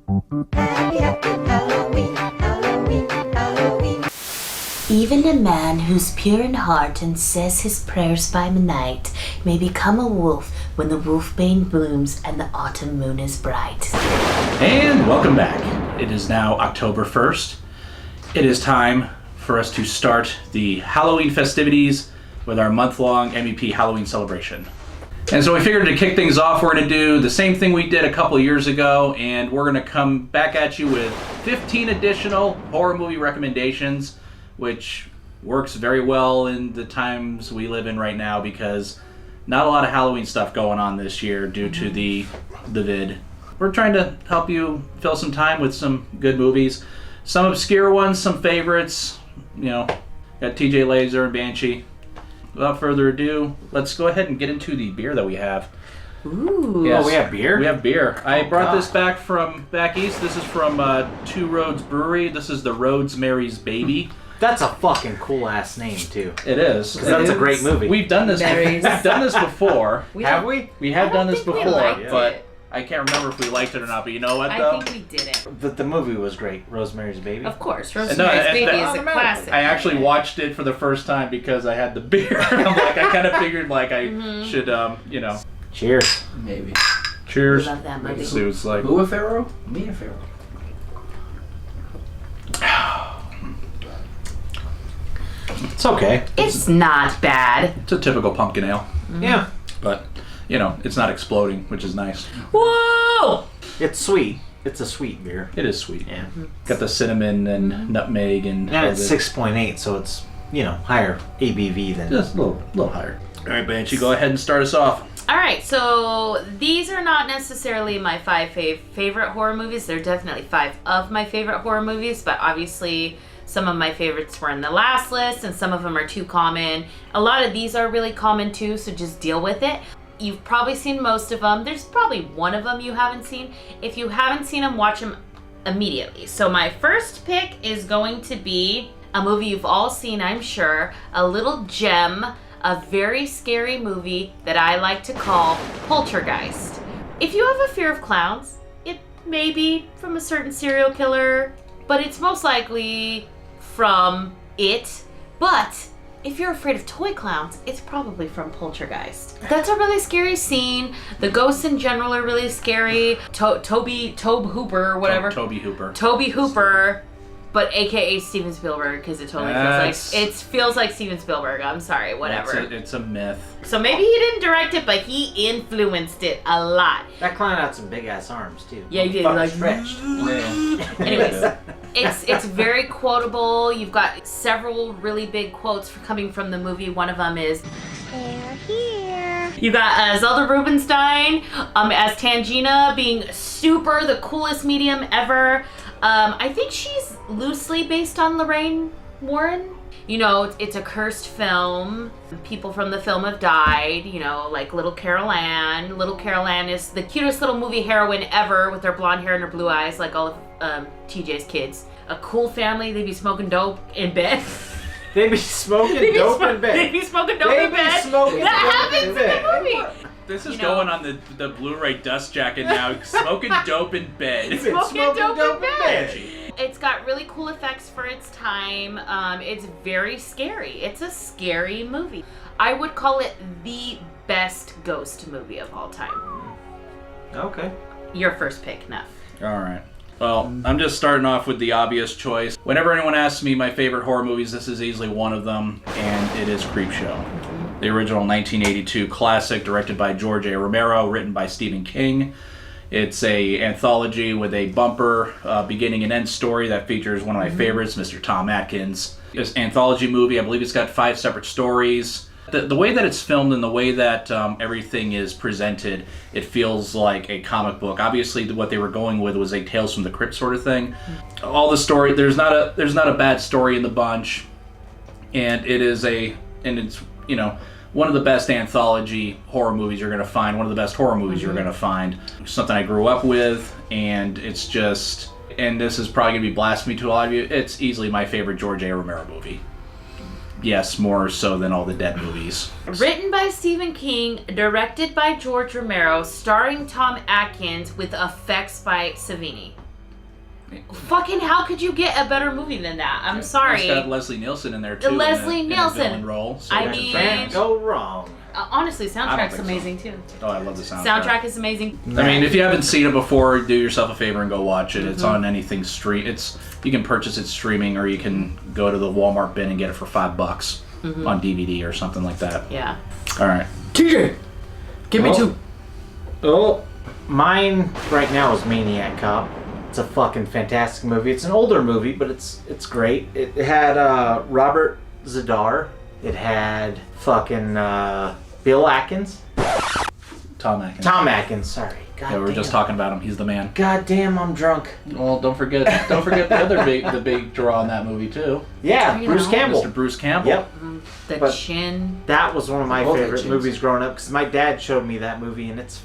Happy, happy Halloween, Halloween, Halloween. Even a man who's pure in heart and says his prayers by midnight may become a wolf when the wolfbane blooms and the autumn moon is bright. And welcome back. It is now October 1st. It is time for us to start the Halloween festivities with our month-long MEP Halloween celebration. And so we figured to kick things off, we're going to do the same thing we did a couple years ago, and we're going to come back at you with 15 additional horror movie recommendations, which works very well in the times we live in right now because not a lot of Halloween stuff going on this year due to the vid. We're trying to help you fill some time with some good movies. Some obscure ones, some favorites, you know, got TJ Laser and Banshee. Without further ado, let's go ahead and get into the beer that we have. Ooh. Yes, Oh, we have beer? We have beer. I brought God. this back from back east. This is from Two Roads Brewery. This is the Rosemary's Baby. That's a fucking cool ass name too. It is. Because that's a great movie. We've done this. Berries. We've done this before. Have we? We have done this think we before, liked but it. I can't remember if we liked it or not. But you know what, though? I think we didn't. The movie was great. Rosemary's Baby. Of course, No, Rosemary's Baby is a automatically. classic. I actually watched it for the first time because I had the beer. I'm like, I kind of figured like I should, you know. Cheers. Maybe. Cheers. Love that movie. So it's like. Who a pharaoh? Me a pharaoh. It's okay. It's not bad. It's a typical pumpkin ale, Yeah. but you know, it's not exploding, which is nice. Whoa! It's sweet. It's a sweet beer. It is sweet. Yeah. Got the cinnamon and nutmeg and. And all it's the- 6.8, so it's, you know, higher ABV than. Just a little higher. All right, Banshee, go ahead and start us off. All right, so these are not necessarily my five favorite horror movies. They're definitely five of my favorite horror movies, but obviously some of my favorites were in the last list, and some of them are too common. A lot of these are really common too, so just deal with it. You've probably seen most of them. There's probably one of them you haven't seen. If you haven't seen them, watch them immediately. So my first pick is going to be a movie you've all seen, I'm sure, a little gem, a very scary movie that I like to call Poltergeist. If you have a fear of clowns, it may be from a certain serial killer, but it's most likely from it. But if you're afraid of toy clowns, it's probably from Poltergeist. That's a really scary scene. The ghosts in general are really scary. Tobe Hooper, whatever. Toby Hooper. Toby Hooper, but AKA Steven Spielberg, because it totally feels like Steven Spielberg. I'm sorry, whatever. It's a myth. So maybe he didn't direct it, but he influenced it a lot. That clown had some big ass arms too. Yeah, he did. Fucking Like, stretched. anyways, it's very quotable. You've got several really big quotes coming from the movie. One of them is, "They're here." You got Zelda Rubinstein as Tangina, being super the coolest medium ever. I think she's loosely based on Lorraine Warren. You know, it's a cursed film. People from the film have died, you know, like Little Carol Ann. Little Carol Ann is the cutest little movie heroine ever with her blonde hair and her blue eyes, like all of TJ's kids. A cool family, they'd be smoking dope in bed. They be smoking dope in bed. They'd be smoking dope in bed. That happens in the movie. This is You know- going on the Blu-ray dust jacket now. Smoking dope in bed. Smoking dope in bed. It's got really cool effects for its time. It's very scary. It's a scary movie. I would call it the best ghost movie of all time. Okay. Your first pick, Nuff. All right. Well, I'm just starting off with the obvious choice. Whenever anyone asks me my favorite horror movies, this is easily one of them, and it is Creepshow. The original 1982 classic directed by George A. Romero, written by Stephen King. It's a anthology with a bumper beginning and end story that features one of my favorites, Mr. Tom Atkins. This anthology movie, I believe it's got 5 separate stories. The way that it's filmed and the way that everything is presented, it feels like a comic book. Obviously, what they were going with was a Tales from the Crypt sort of thing. All the story, there's not a bad story in the bunch, and it's you know, one of the best anthology horror movies you're going to find, one of the best horror movies you're going to find. Something I grew up with, and it's just, and this is probably going to be blasphemy to a lot of you, it's easily my favorite George A. Romero movie. Yes, more so than all the Dead movies. Written by Stephen King, directed by George Romero, starring Tom Atkins with effects by Savini. Fucking how could you get a better movie than that? I'm sorry. It's got Leslie Nielsen in there too. Leslie in a Nielsen. villain role. So I that's mean- Can't go wrong. Honestly, soundtrack's think so. amazing too. Oh, I love the soundtrack. Soundtrack is amazing. I mean, if you haven't seen it before, do yourself a favor and go watch it. It's Mm-hmm. on anything stream. You can purchase it streaming, or you can go to the Walmart bin and get it for $5 Mm-hmm. on DVD or something like that. Yeah. All right. TJ, give me Oh. 2. Oh, mine right now is Maniac Cop. It's a fucking fantastic movie. It's an older movie, but it's great. It had Robert Zadar. It had fucking Bill Atkins. Tom Atkins. Tom Atkins, sorry. God Yeah, we were just talking about him. He's the man. God damn, I'm drunk. Well, don't forget the other big draw in that movie too. Yeah, You Bruce know. Campbell. Mr. Bruce Campbell. Yep. The But- chin. That was one of my Love that favorite cheese. movies growing up because my dad showed me that movie, and it's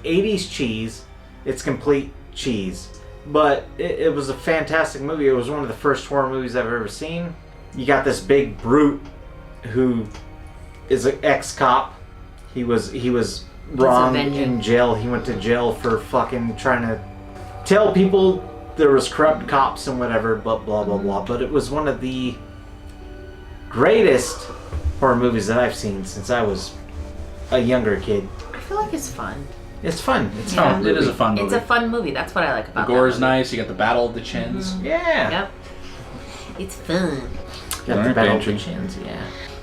80s cheese. It's complete cheese, but it was a fantastic movie. It was one of the first horror movies I've ever seen. You got this big brute who is an ex-cop. He was wrong avenging. in jail. He went to jail for fucking trying to tell people there was corrupt cops and whatever, but blah blah blah. But it was one of the greatest horror movies that I've seen since I was a younger kid. I feel like it's fun. It's fun. It's Yeah. fun. It is a fun movie. It's a fun movie. That's what I like The about gore that is movie. nice. You got the Battle of the Chins. Yeah. Yep. It's fun. Got the Alright, Battle of Banshee. the Chins, yeah.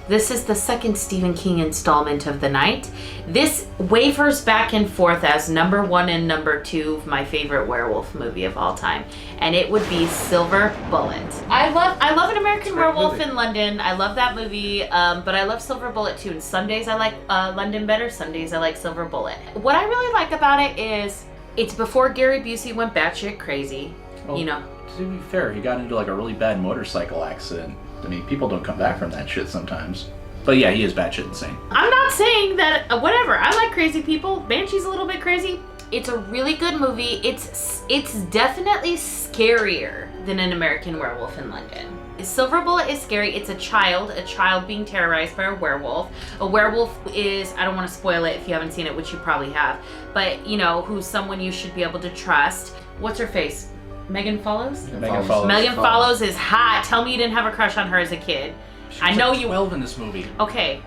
This is the second Stephen King installment of the night. This wavers back and forth as number 1 and number 2 of my favorite werewolf movie of all time, and it would be Silver Bullet. I love An American Werewolf movie. in London. I love that movie, but I love Silver Bullet too. And some days I like London better. Some days I like Silver Bullet. What I really like about it is it's before Gary Busey went batshit crazy. Well, You know. To be fair, he got into like a really bad motorcycle accident. I mean, people don't come back from that shit sometimes. But yeah, he is batshit insane. I'm not saying that whatever. I like crazy people. Banshee's a little bit crazy. It's a really good movie. It's definitely scarier than An American Werewolf in London. Silver Bullet is scary. It's a child being terrorized by a werewolf. A werewolf is, I don't want to spoil it if you haven't seen it, which you probably have, but you know, who's someone you should be able to trust. What's her face? Megan Follows? Megan Follows. Megan Follows is hot. Tell me you didn't have a crush on her as a kid. She I was know like you. 12 in this movie. Okay.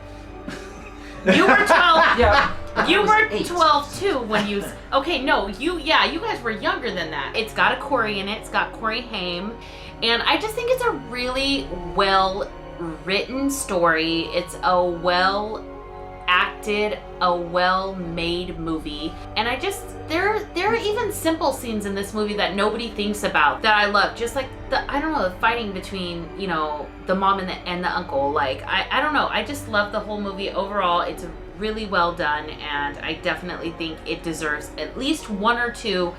You were 12. Yeah. You I was were 8. 12 too when you. Okay, no, you guys were younger than that. It's got a Corey in it. It's got Corey Haim, and I just think it's a really well written story. It's a well acted, a well made movie, and I just there are even simple scenes in this movie that nobody thinks about that I love. Just like the fighting between the mom and the uncle. Like I don't know. I just love the whole movie overall. It's really well done, and I definitely think it deserves at least 1 or 2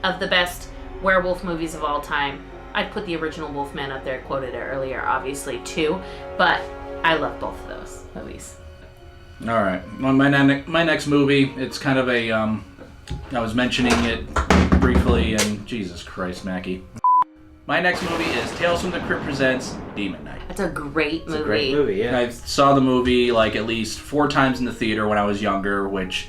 of the best werewolf movies of all time. I'd put the original Wolfman up there, quoted it earlier, obviously too, but I love both of those movies. All right. Well, my next movie, it's kind of a, I was mentioning it briefly, and Jesus Christ, Mackie. My next movie is Tales from the Crypt Presents Demon Knight. That's a great movie. It's a great movie, yeah. I saw the movie like at least 4 times in the theater when I was younger, which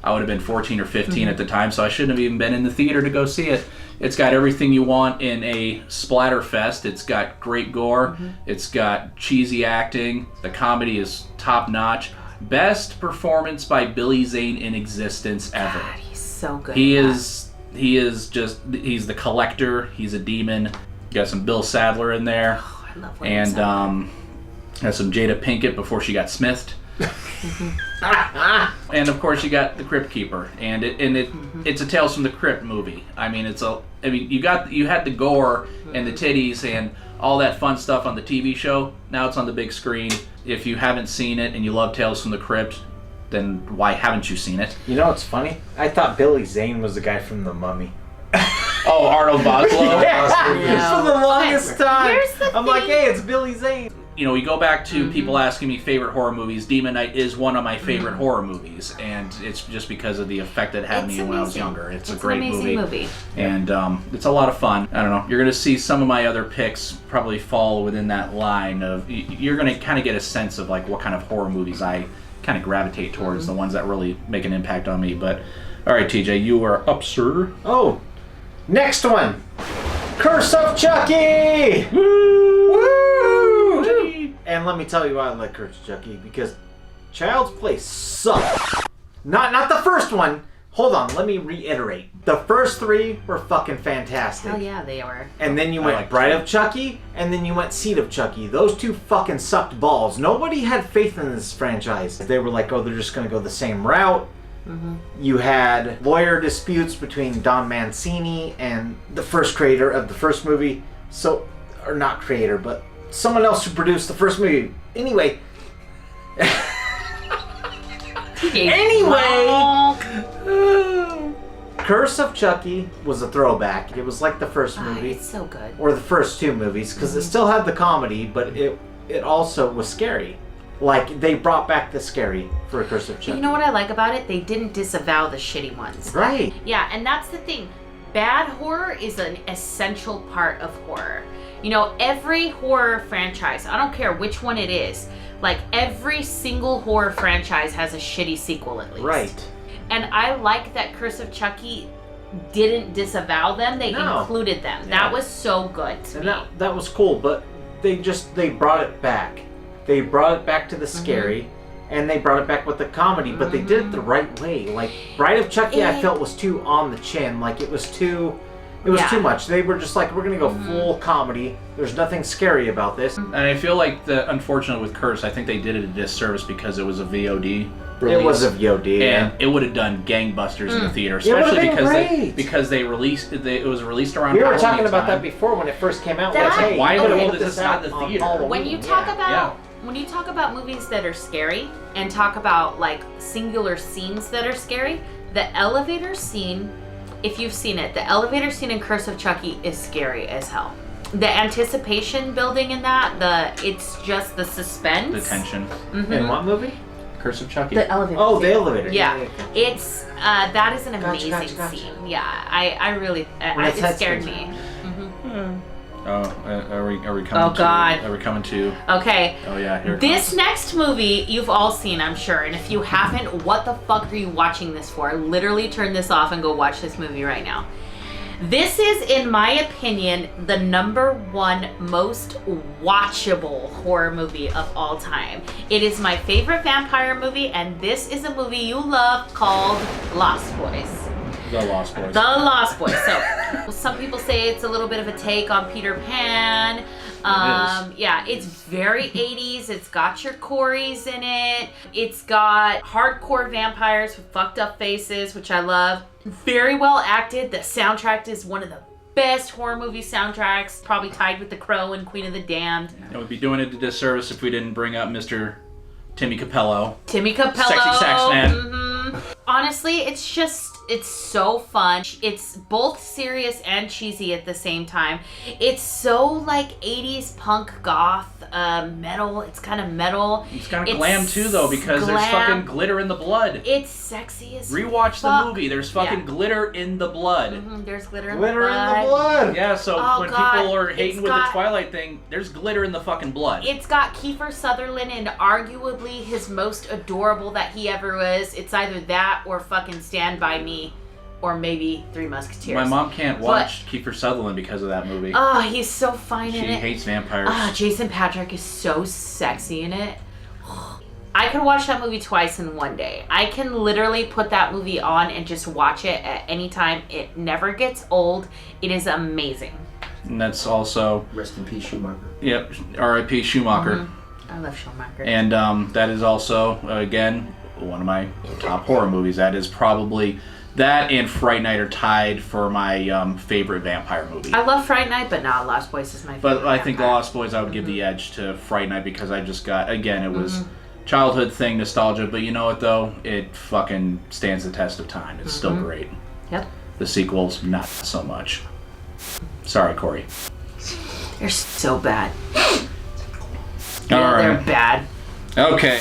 I would have been 14 or 15 at the time, so I shouldn't have even been in the theater to go see it. It's got everything you want in a splatter fest. It's got great gore. It's got cheesy acting. The comedy is top notch. Best performance by Billy Zane in existence ever. God, he's so good. He's the collector. He's a demon. You got some Bill Sadler in there. Oh, I love William And Sadler. has some Jada Pinkett before she got smithed. And of course you got the Crypt Keeper, and it's a Tales from the Crypt movie. I mean you had the gore and the titties and all that fun stuff on the TV show. Now it's on the big screen. If you haven't seen it and you love Tales from the Crypt, then why haven't you seen it? You know what's funny? I thought Billy Zane was the guy from The Mummy. Oh, Arnold Vosloo. Yeah. For the longest time. Here's the I'm like, thing. hey, it's Billy Zane. You know, we go back to people asking me favorite horror movies. Demon Knight is one of my favorite horror movies, and it's just because of the effect it had It's me when I was amazing. younger. It's a It's great an amazing movie. and it's a lot of fun. I don't know. You're gonna see some of my other picks probably fall within that line of. You're gonna kind of get a sense of like what kind of horror movies I kind of gravitate towards, the ones that really make an impact on me. But all right, TJ, you are up, sir. Oh, next one. Curse of Chucky! Woo! And let me tell you why I like Curse of Chucky, because Child's Play sucked. Not the first one. Hold on, let me reiterate. The first 3 were fucking fantastic. Hell yeah, they were. And then you went Bride of Chucky, and then you went Seed of Chucky. Those 2 fucking sucked balls. Nobody had faith in this franchise. They were like, oh, they're just gonna go the same route. You had lawyer disputes between Don Mancini and the first creator of the first movie. Or not creator, but someone else who produced the first movie. Anyway. Curse of Chucky was a throwback. It was like the first movie. It's so good. Or the first 2 movies, because it still had the comedy, but it also was scary. Like, they brought back the scary for a Curse of Chucky. You know what I like about it? They didn't disavow the shitty ones. Right. Yeah, and that's the thing. Bad horror is an essential part of horror. You know, every horror franchise, I don't care which one it is, like every single horror franchise has a shitty sequel at least. Right. And I like that Curse of Chucky didn't disavow them, they included them. Yeah. That was so good to me. That was cool, but they brought it back. They brought it back to the scary, and they brought it back with the comedy, but they did it the right way. Like, Bride of Chucky, I felt was too on the chin. Like, it was too too much. They were just like, we're gonna go full comedy. There's nothing scary about this. And I feel like unfortunately with Curse, I think they did it a disservice because it was a VOD release. It was a VOD, and it would have done gangbusters in the theater, especially because it was released around. We were Halloween talking about time. that before when it first came out. Why in the world put is this not in the on theater? Halloween? When you talk about when you talk about movies that are scary and talk about like singular scenes that are scary, the elevator scene, if you've seen it, the elevator scene in Curse of Chucky is scary as hell. The anticipation building in that, it's just the suspense. The tension. In what movie? Curse of Chucky. The elevator Oh, scene. the elevator. Yeah. It's, that is an amazing Gotcha. scene. Yeah, I really, it scared me. Oh, are we coming? Oh, God. Are we coming to? Okay. Oh yeah, here it This comes. next movie you've all seen, I'm sure, and if you haven't, what the fuck are you watching this for? Literally turn this off and go watch this movie right now. This is, in my opinion, the #1 most watchable horror movie of all time. It is my favorite vampire movie, and this is a movie you love called Lost Boys. The Lost Boys. The Lost Boys. So, some people say it's a little bit of a take on Peter Pan. Yeah, it's very 80s. It's got your Corys in it. It's got hardcore vampires with fucked up faces, which I love. Very well acted. The soundtrack is one of the best horror movie soundtracks, probably tied with The Crow and Queen of the Damned. It would be doing it a disservice if we didn't bring up Mr. Timmy Capello. Timmy Capello. Sexy sax man. Honestly, it's so fun. It's both serious and cheesy at the same time. It's so like 80s punk goth metal. It's kind of metal. It's kind of glam too, though, because there's fucking glitter in the blood. It's sexy as Rewatch fuck. the movie. There's fucking glitter in the blood. There's glitter in the Glitter blood. in the blood. Yeah, so Oh, when God. people are hating It's with got- the Twilight thing, there's glitter in the fucking blood. It's got Kiefer Sutherland in arguably his most adorable that he ever was. It's either that or fucking Stand By Me, or maybe Three Musketeers. My mom can't watch Kiefer Sutherland because of that movie. Oh, he's so fine She in it. hates vampires. Jason Patrick is so sexy in it. I could watch that movie twice in one day. I can literally put that movie on and just watch it at any time. It never gets old. It is amazing. And that's also, Rest in peace, Schumacher. yep, R.I.P. Schumacher. I love Schumacher. And that is also, again, one of my top horror movies. That is probably, that and Fright Night are tied for my favorite vampire movie. I love Fright Night, but not Lost Boys is my favorite. But I think The vampire. Lost Boys, I would give the edge to Fright Night because I just got, again, it was childhood thing, nostalgia, but you know what though? It fucking stands the test of time. It's still great. Yep. The sequels, not so much. Sorry, Corey. They're so bad. All Yeah, right. they're bad. Okay.